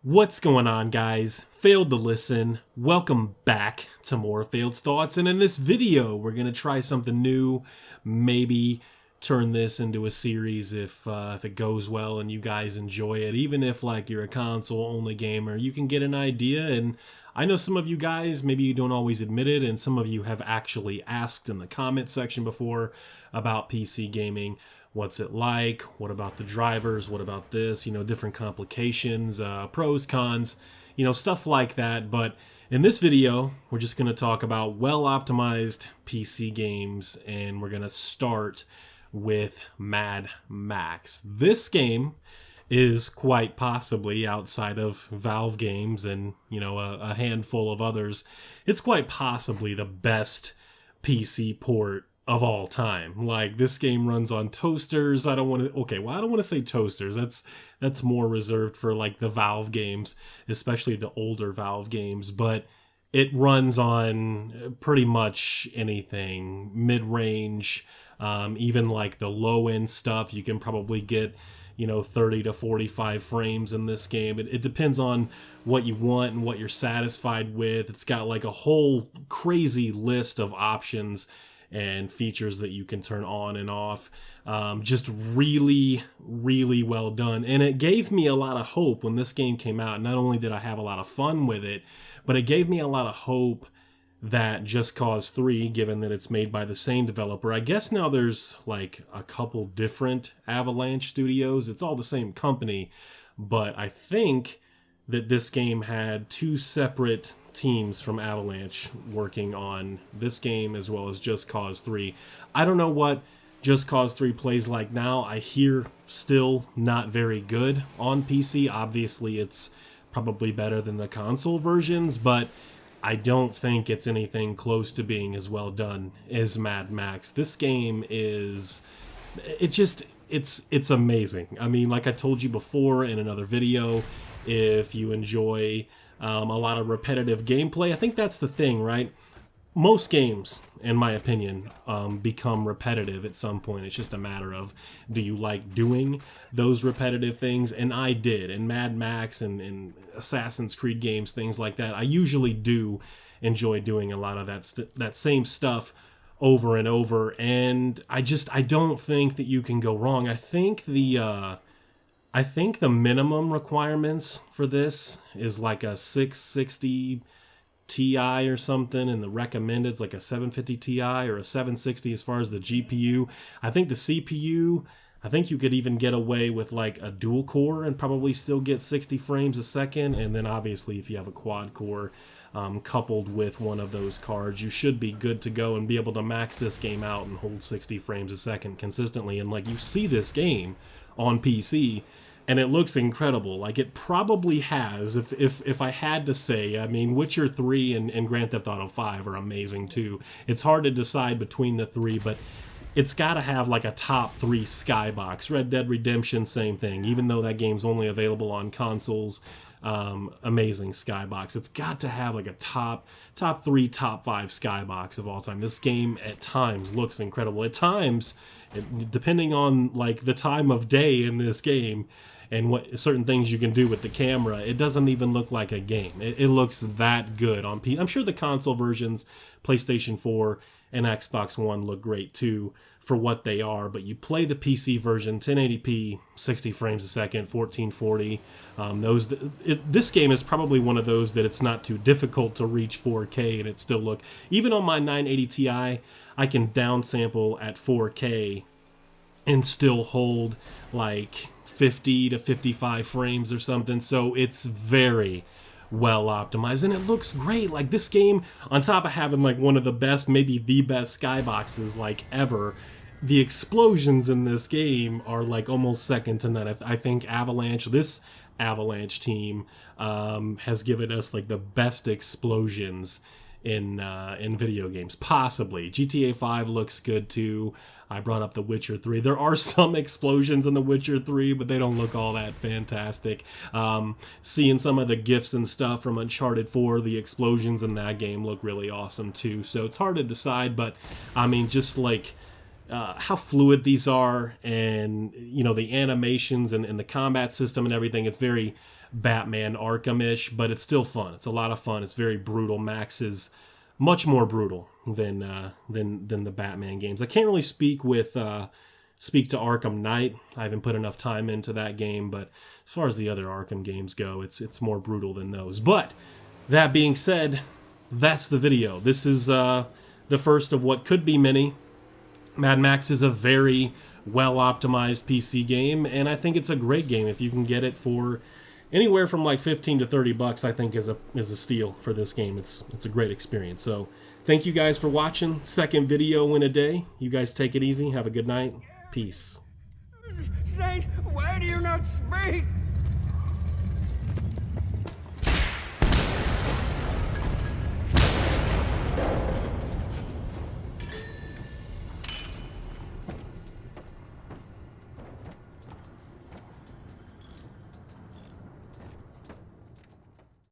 What's going on, guys? Failed to listen. Welcome back to more Failed Thoughts. And in this video, we're going to try something new. Maybe turn this into a series if it goes well and you guys enjoy it. Even if you're a console-only gamer, you can get an idea. And I know some of you guys, maybe you don't always admit it, and some of you have actually asked in the comment section before about PC gaming. What's it like? What about the drivers? What about this? Different complications, pros, cons, stuff like that. But in this video, we're just going to talk about well-optimized PC games, and we're going to start with Mad Max. This game is quite possibly, outside of Valve games and, a handful of others, it's quite possibly the best PC port of all time. This game runs on toasters. I don't want to say toasters. That's more reserved for the Valve games, especially the older Valve games, but it runs on pretty much anything, mid-range, even the low-end stuff. You can probably get 30 to 45 frames in this game. It depends on what you want and what you're satisfied with. It's got a whole crazy list of options and features that you can turn on and off. Just really, really well done. And it gave me a lot of hope when this game came out. Not only did I have a lot of fun with it, but it gave me a lot of hope that Just Cause 3, given that it's made by the same developer, I guess now there's a couple different Avalanche studios. It's all the same company, but I think that this game had two separate teams from Avalanche working on this game as well as Just Cause 3. I don't know what Just Cause 3 plays like now. I hear still not very good on PC. Obviously, it's probably better than the console versions, but I don't think it's anything close to being as well done as Mad Max. This game is... It's amazing. I mean, like I told you before in another video, if you enjoy a lot of repetitive gameplay, I think that's the thing, right? Most games, in my opinion, become repetitive at some point. It's just a matter of, do you like doing those repetitive things? And I did. And Mad Max and Assassin's Creed games, things like that, I usually do enjoy doing a lot of that same stuff over and over. And I don't think that you can go wrong. I think the minimum requirements for this is a 660 Ti or something, and the recommended is a 750 Ti or a 760 as far as the GPU. I think the CPU, I think you could even get away with a dual core and probably still get 60 frames a second. And then obviously if you have a quad core coupled with one of those cards, you should be good to go and be able to max this game out and hold 60 frames a second consistently. And you see this game on PC, and it looks incredible. It probably has, if I had to say, I mean, Witcher 3 and Grand Theft Auto 5 are amazing too. It's hard to decide between the three, but it's got to have a top 3 skybox. Red Dead Redemption, same thing. Even though that game's only available on consoles, amazing skybox. It's got to have a top 3, top 5 skybox of all time. This game at times looks incredible. At times, depending on the time of day in this game and what certain things you can do with the camera, it doesn't even look like a game. It looks that good on PC. I'm sure the console versions, PlayStation 4 and Xbox One, look great too for what they are, but you play the PC version, 1080p, 60 frames a second, 1440. This game is probably one of those that it's not too difficult to reach 4K and it still look... Even on my 980 Ti, I can downsample at 4K and still hold 50 to 55 frames or something. So it's very well optimized and it looks great. This game, on top of having one of the best, maybe the best skyboxes ever, the explosions in this game are almost second to none. I think this Avalanche team has given us the best explosions in video games, possibly. GTA 5 looks good too. I brought up The Witcher 3. There are some explosions in The Witcher 3, but they don't look all that fantastic. Seeing some of the GIFs and stuff from Uncharted 4, the explosions in that game look really awesome too. So it's hard to decide, but I mean, just how fluid these are, and the animations and the combat system and everything, it's very Batman Arkham-ish, but it's still fun. It's a lot of fun. It's very brutal. Max is much more brutal than the Batman games. I can't really speak to Arkham Knight. I haven't put enough time into that game, but as far as the other Arkham games go, it's more brutal than those. But that being said, that's the video. This is the first of what could be many. Mad Max is a very well-optimized PC game, and I think it's a great game. If you can get it for anywhere from like 15 to 30 bucks, I think is a steal for this game. It's a great experience. So thank you guys for watching. Second video in a day. You guys take it easy. Have a good night. Peace. Saint, why do you not speak?